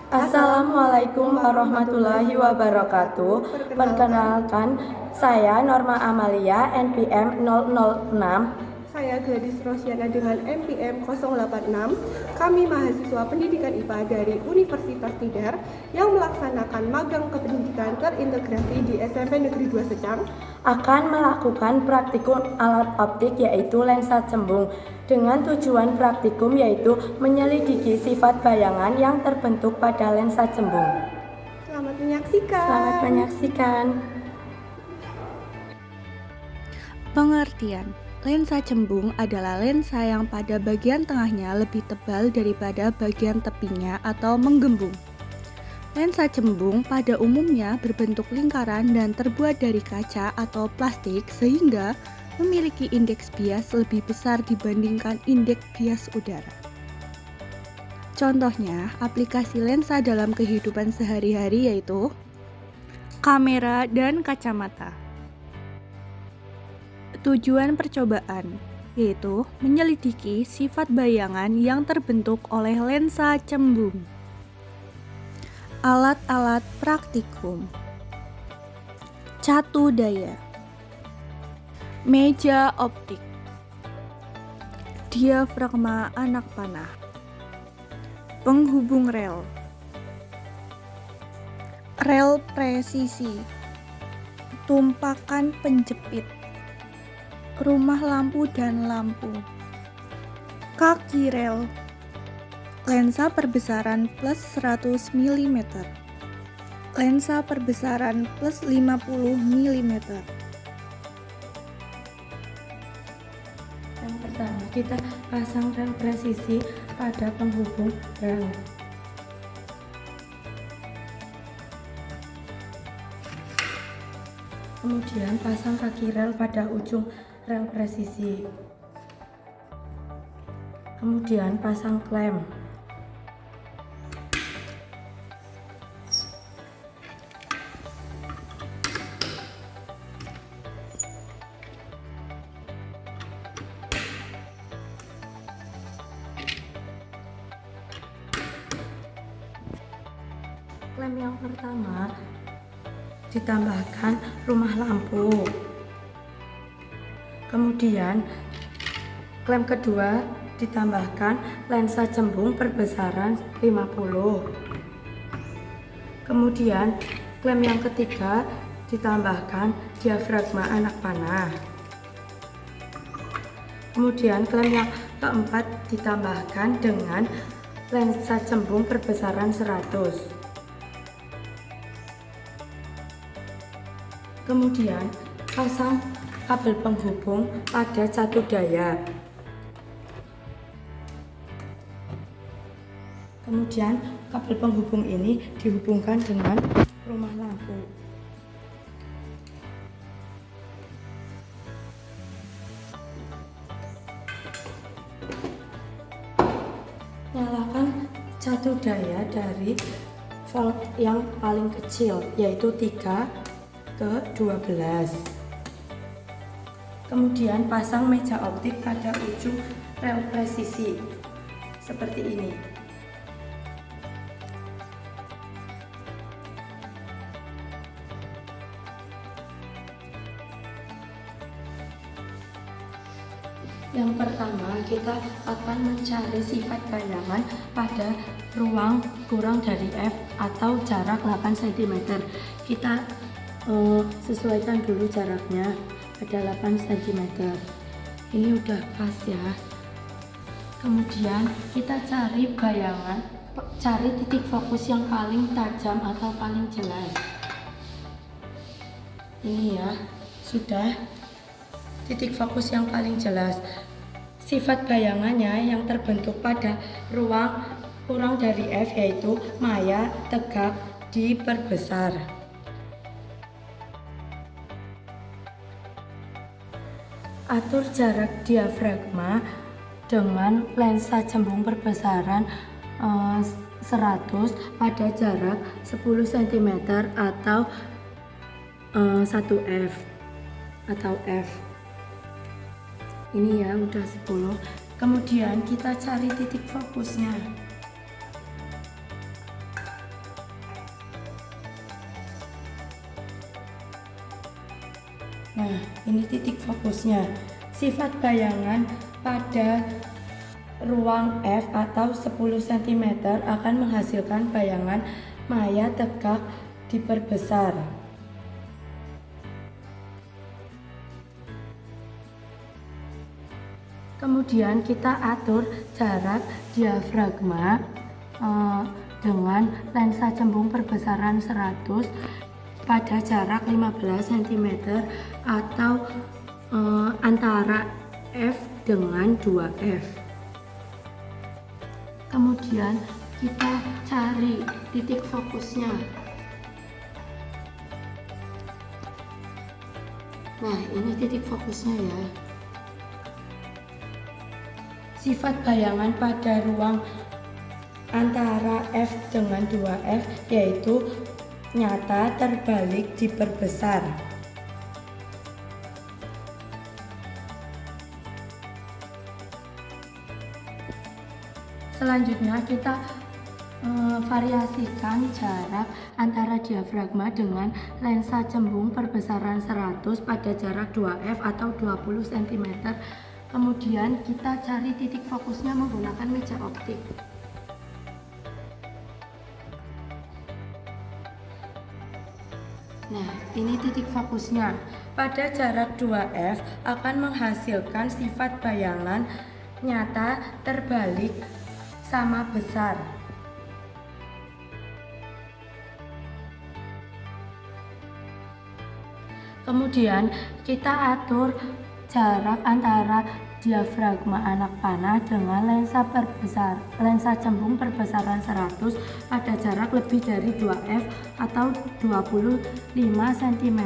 Assalamualaikum warahmatullahi wabarakatuh. Perkenalkan, saya Norma Amalia NPM 006. Saya Gladys Rosiana dengan NPM 086. Kami mahasiswa pendidikan IPA dari Universitas Tidar yang melaksanakan magang kependidikan terintegrasi di SMP Negeri 2 Secang Akan melakukan praktikum alat optik yaitu lensa cembung. Dengan tujuan praktikum yaitu menyelidiki sifat bayangan yang terbentuk pada lensa cembung. Selamat menyaksikan. Selamat menyaksikan. Pengertian: lensa cembung adalah lensa yang pada bagian tengahnya lebih tebal daripada bagian tepinya atau menggembung. Lensa cembung pada umumnya berbentuk lingkaran dan terbuat dari kaca atau plastik sehingga memiliki indeks bias lebih besar dibandingkan indeks bias udara. Contohnya, aplikasi lensa dalam kehidupan sehari-hari yaitu kamera dan kacamata. Tujuan percobaan yaitu menyelidiki sifat bayangan yang terbentuk oleh lensa cembung. Alat-alat praktikum: catu daya, meja optik, diafragma anak panah, penghubung rel, rel presisi, tumpakan penjepit, rumah lampu dan lampu, kaki rel, lensa perbesaran plus 100 mm, lensa perbesaran plus 50 mm. Yang pertama, kita pasang rel presisi pada penghubung rel. Kemudian pasang kaki rel pada ujung rel presisi. Kemudian pasang klem. Klem yang pertama ditambahkan rumah lampu. Kemudian klem kedua ditambahkan lensa cembung perbesaran 50. Kemudian klem yang ketiga ditambahkan diafragma anak panah. Kemudian klem yang keempat ditambahkan dengan lensa cembung perbesaran 100. Kemudian pasang kabel penghubung pada catu daya. Kemudian kabel penghubung ini dihubungkan dengan rumah lampu. Nyalakan catu daya dari volt yang paling kecil yaitu 3 ke 12. Kemudian pasang meja optik pada ujung rel presisi seperti ini. Yang pertama, kita akan mencari sifat bayangan pada ruang kurang dari F atau jarak 8 cm. Kita sesuaikan dulu jaraknya ada 8 cm. Ini udah pas ya. Kemudian kita cari bayangan, cari titik fokus yang paling tajam atau paling jelas. Ini ya, sudah titik fokus yang paling jelas. Sifat bayangannya yang terbentuk pada ruang kurang dari F yaitu maya tegak diperbesar. Atur jarak diafragma dengan lensa cembung perbesaran 100 pada jarak 10 cm atau 1 F atau F. Ini ya udah 10. Kemudian kita cari titik fokusnya. ini titik fokusnya. Sifat bayangan pada ruang F atau 10 cm akan menghasilkan bayangan maya tegak diperbesar. Kemudian kita atur jarak diafragma dengan lensa cembung perbesaran 100 pada jarak 15 cm atau antara F dengan 2F. Kemudian kita cari titik fokusnya. Nah, ini titik fokusnya ya. Sifat bayangan pada ruang antara F dengan 2F yaitu nyata, terbalik, diperbesar. Selanjutnya kita variasikan jarak antara diafragma dengan lensa cembung perbesaran 100 pada jarak 2F atau 20 cm. Kemudian kita cari titik fokusnya menggunakan meja optik. Nah, ini titik fokusnya. Pada jarak 2F akan menghasilkan sifat bayangan nyata, terbalik, sama besar. Kemudian kita atur jarak antara diafragma anak panah dengan lensa cembung perbesaran 100 pada jarak lebih dari 2F atau 25 cm.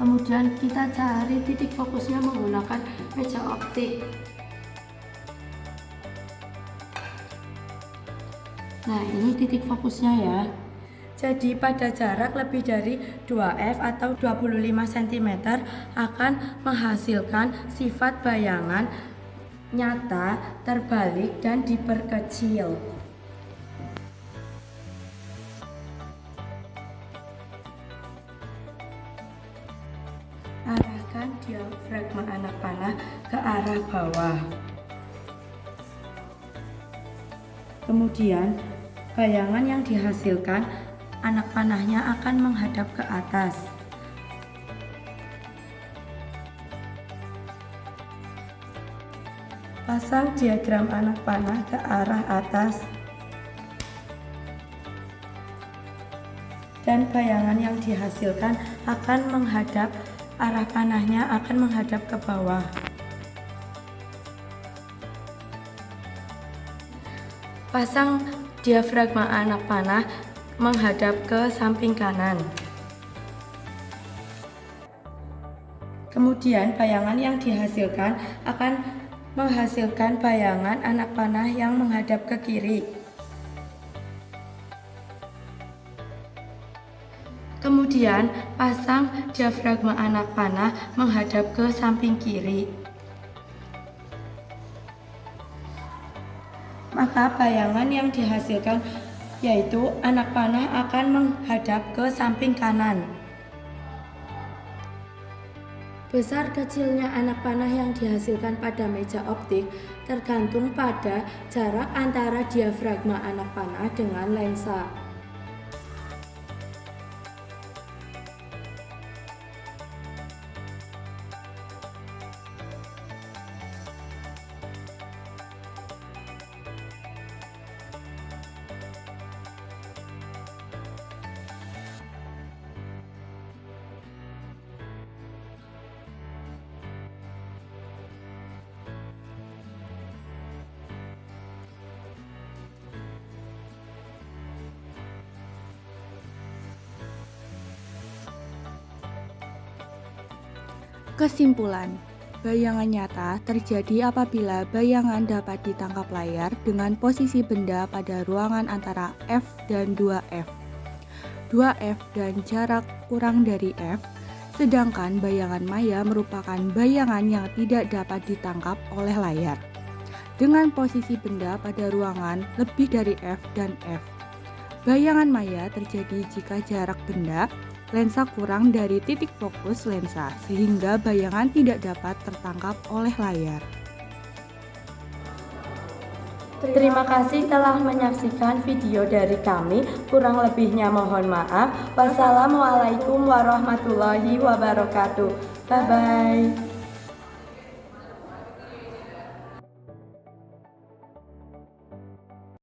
Kemudian kita cari titik fokusnya menggunakan meja optik. Nah, ini titik fokusnya ya. Jadi pada jarak lebih dari 2F atau 25 cm akan menghasilkan sifat bayangan nyata, terbalik, dan diperkecil. Arahkan diafragma anak panah ke arah bawah. Kemudian bayangan yang dihasilkan anak panahnya akan menghadap ke atas. Pasang diagram anak panah ke arah atas. Dan bayangan yang dihasilkan akan menghadap, arah panahnya akan menghadap ke bawah. Pasang diafragma anak panah menghadap ke samping kanan. Kemudian bayangan yang dihasilkan akan menghasilkan bayangan anak panah yang menghadap ke kiri. Kemudian pasang diafragma anak panah menghadap ke samping kiri. Maka bayangan yang dihasilkan yaitu anak panah akan menghadap ke samping kanan. Besar kecilnya anak panah yang dihasilkan pada meja optik tergantung pada jarak antara diafragma anak panah dengan lensa. Kesimpulan, bayangan nyata terjadi apabila bayangan dapat ditangkap layar dengan posisi benda pada ruangan antara F dan 2F. 2F dan jarak kurang dari F, sedangkan bayangan maya merupakan bayangan yang tidak dapat ditangkap oleh layar. Dengan posisi benda pada ruangan lebih dari F dan F. Bayangan maya terjadi jika jarak benda lensa kurang dari titik fokus lensa sehingga bayangan tidak dapat tertangkap oleh layar. Terima kasih telah menyaksikan video dari kami. Kurang lebihnya mohon maaf. Wassalamualaikum warahmatullahi wabarakatuh. Bye-bye.